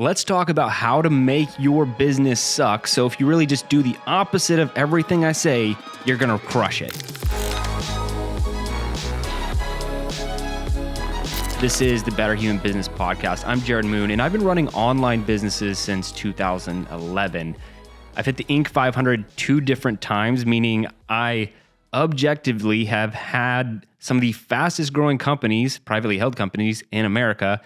Let's talk about how to make your business suck. So if you really just do the opposite of everything I say, you're going to crush it. This is the Better Human Business Podcast. I'm Jerred Moon, and I've been running online businesses since 2011. I've hit the Inc. 500 two different times, meaning I objectively have had some of the fastest growing companies, privately held companies in America,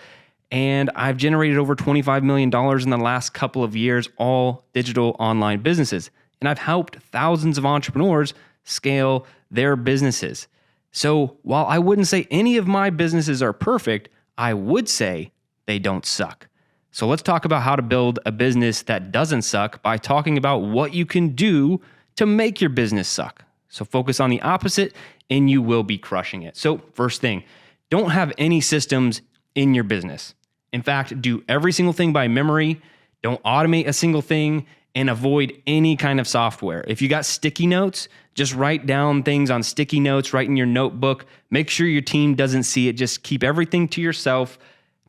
and I've generated over $25 million in the last couple of years, all digital online businesses. And I've helped thousands of entrepreneurs scale their businesses. So while I wouldn't say any of my businesses are perfect, I would say they don't suck. So let's talk about how to build a business that doesn't suck by talking about what you can do to make your business suck. So focus on the opposite and you will be crushing it. So first thing, don't have any systems in your business. In fact, do every single thing by memory. Don't automate a single thing and avoid any kind of software. If you got sticky notes, just write down things on sticky notes, write in your notebook. Make sure your team doesn't see it. Just keep everything to yourself.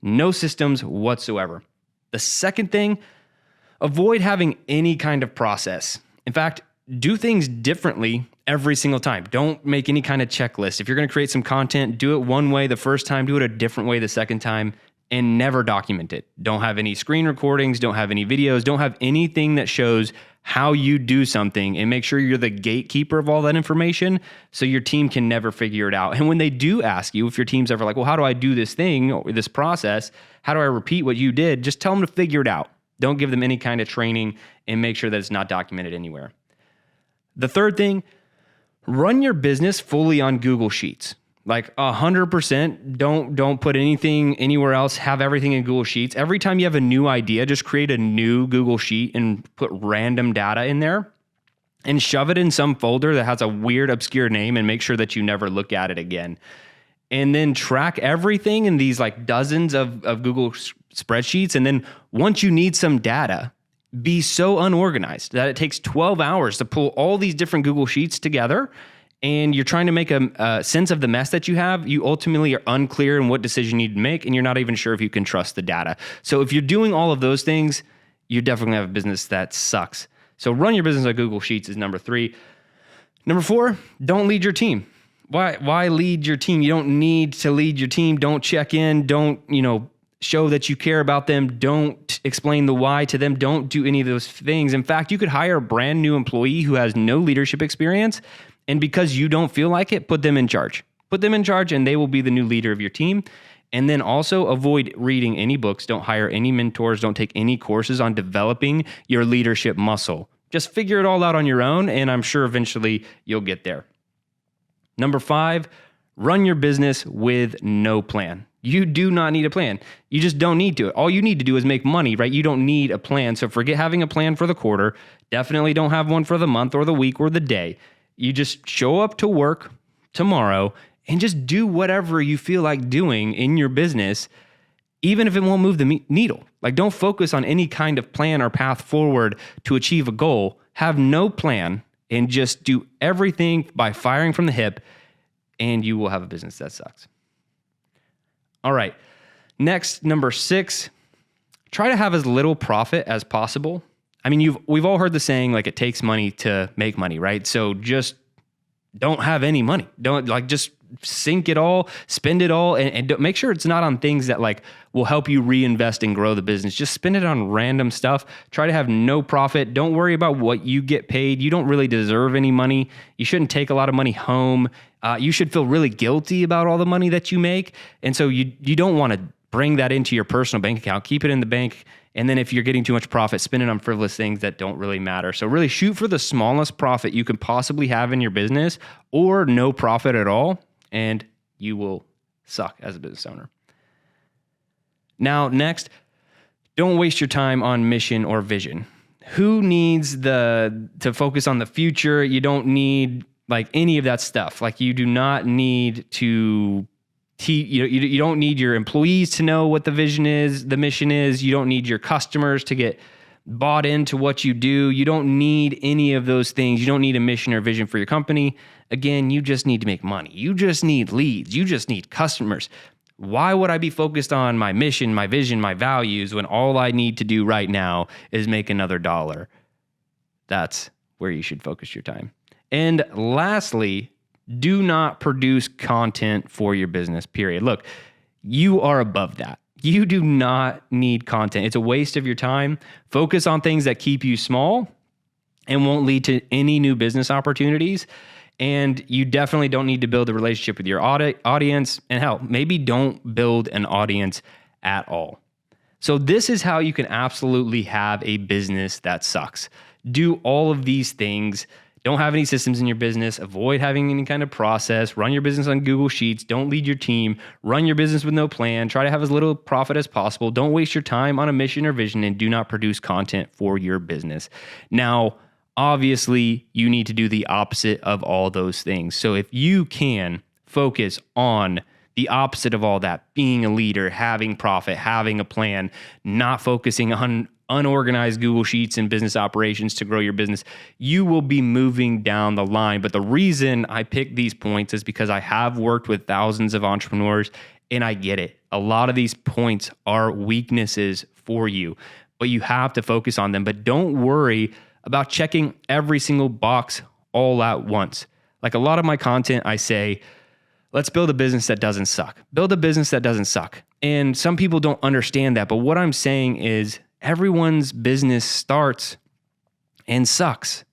No systems whatsoever. The second thing, avoid having any kind of process. In fact, do things differently every single time. Don't make any kind of checklist. If you're going to create some content, do it one way the first time, do it a different way the second time, and never document it. Don't have any screen recordings, don't have any videos, don't have anything that shows how you do something, and make sure you're the gatekeeper of all that information so your team can never figure it out. And when they do ask you, if your team's ever like, well, how do I do this thing or this process? How do I repeat what you did? Just tell them to figure it out. Don't give them any kind of training and make sure that it's not documented anywhere. The third thing, run your business fully on Google Sheets. Like 100%, don't put anything anywhere else. Have everything in Google Sheets. Every time you have a new idea, just create a new Google Sheet and put random data in there and shove it in some folder that has a weird, obscure name and make sure that you never look at it again. And then track everything in these like dozens of Google spreadsheets. And then once you need some data, be so unorganized that it takes 12 hours to pull all these different Google Sheets together, and you're trying to make a sense of the mess that you have. You ultimately are unclear in what decision you need to make, and you're not even sure if you can trust the data. So if you're doing all of those things, you definitely have a business that sucks. So run your business on Google Sheets is number 3. Number 4, don't lead your team. Why lead your team? You don't need to lead your team. Don't check in. Don't, show that you care about them. Don't explain the why to them. Don't do any of those things. In fact, you could hire a brand new employee who has no leadership experience, and because you don't feel like it, put them in charge. Put them in charge and they will be the new leader of your team. And then also avoid reading any books. Don't hire any mentors. Don't take any courses on developing your leadership muscle. Just figure it all out on your own, and I'm sure eventually you'll get there. Number 5, run your business with no plan. You do not need a plan. You just don't need to. All you need to do is make money, right? You don't need a plan. So forget having a plan for the quarter. Definitely don't have one for the month or the week or the day. You just show up to work tomorrow and just do whatever you feel like doing in your business, even if it won't move the needle. Like, don't focus on any kind of plan or path forward to achieve a goal. Have no plan and just do everything by firing from the hip, and you will have a business that sucks. All right. Next, number 6, try to have as little profit as possible. I mean, we've all heard the saying, like, it takes money to make money, right? So just don't have any money. Just sink it all, spend it all, and don't, make sure it's not on things that will help you reinvest and grow the business. Just spend it on random stuff. Try to have no profit. Don't worry about what you get paid. You don't really deserve any money. You shouldn't take a lot of money home. You should feel really guilty about all the money that you make. And so you don't want to bring that into your personal bank account. Keep it in the bank. And then if you're getting too much profit, spend it on frivolous things that don't really matter. So really shoot for the smallest profit you can possibly have in your business, or no profit at all, and you will suck as a business owner. Now, next, don't waste your time on mission or vision. Who needs to focus on the future? You don't need any of that stuff. You do not need to you don't need your employees to know what the vision is, the mission is. You don't need your customers to get bought into what you do. You don't need any of those things. You don't need a mission or vision for your company. Again, you just need to make money. You just need leads. You just need customers. Why would I be focused on my mission, my vision, my values when all I need to do right now is make another dollar? That's where you should focus your time. And lastly, do not produce content for your business, period. Look, you are above that. You do not need content. It's a waste of your time. Focus on things that keep you small and won't lead to any new business opportunities. And you definitely don't need to build a relationship with your audience. And hell, maybe don't build an audience at all. So this is how you can absolutely have a business that sucks. Do all of these things. Don't have any systems in your business. Avoid having any kind of process. Run your business on Google Sheets. Don't lead your team. Run your business with no plan. Try to have as little profit as possible. Don't waste your time on a mission or vision, and do not produce content for your business. Now, obviously, you need to do the opposite of all those things. So if you can focus on the opposite of all that, being a leader, having profit, having a plan, not focusing on unorganized Google Sheets and business operations to grow your business, you will be moving down the line. But the reason I pick these points is because I have worked with thousands of entrepreneurs, and I get it. A lot of these points are weaknesses for you, but you have to focus on them. But don't worry about checking every single box all at once. Like a lot of my content, I say, let's build a business that doesn't suck. Build a business that doesn't suck. And some people don't understand that. But what I'm saying is everyone's business starts and sucks.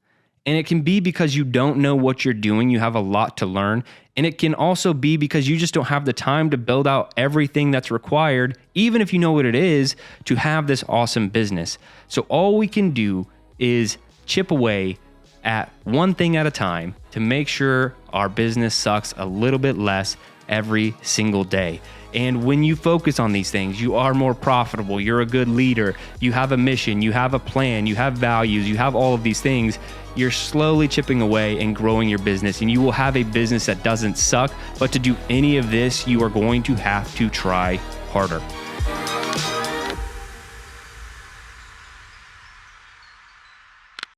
And it can be because you don't know what you're doing. You have a lot to learn. And it can also be because you just don't have the time to build out everything that's required, even if you know what it is, to have this awesome business. So all we can do is chip away at one thing at a time to make sure our business sucks a little bit less every single day. And when you focus on these things, you are more profitable. You're a good leader. You have a mission. You have a plan. You have values. You have all of these things. You're slowly chipping away and growing your business, and you will have a business that doesn't suck. But to do any of this, you are going to have to try harder.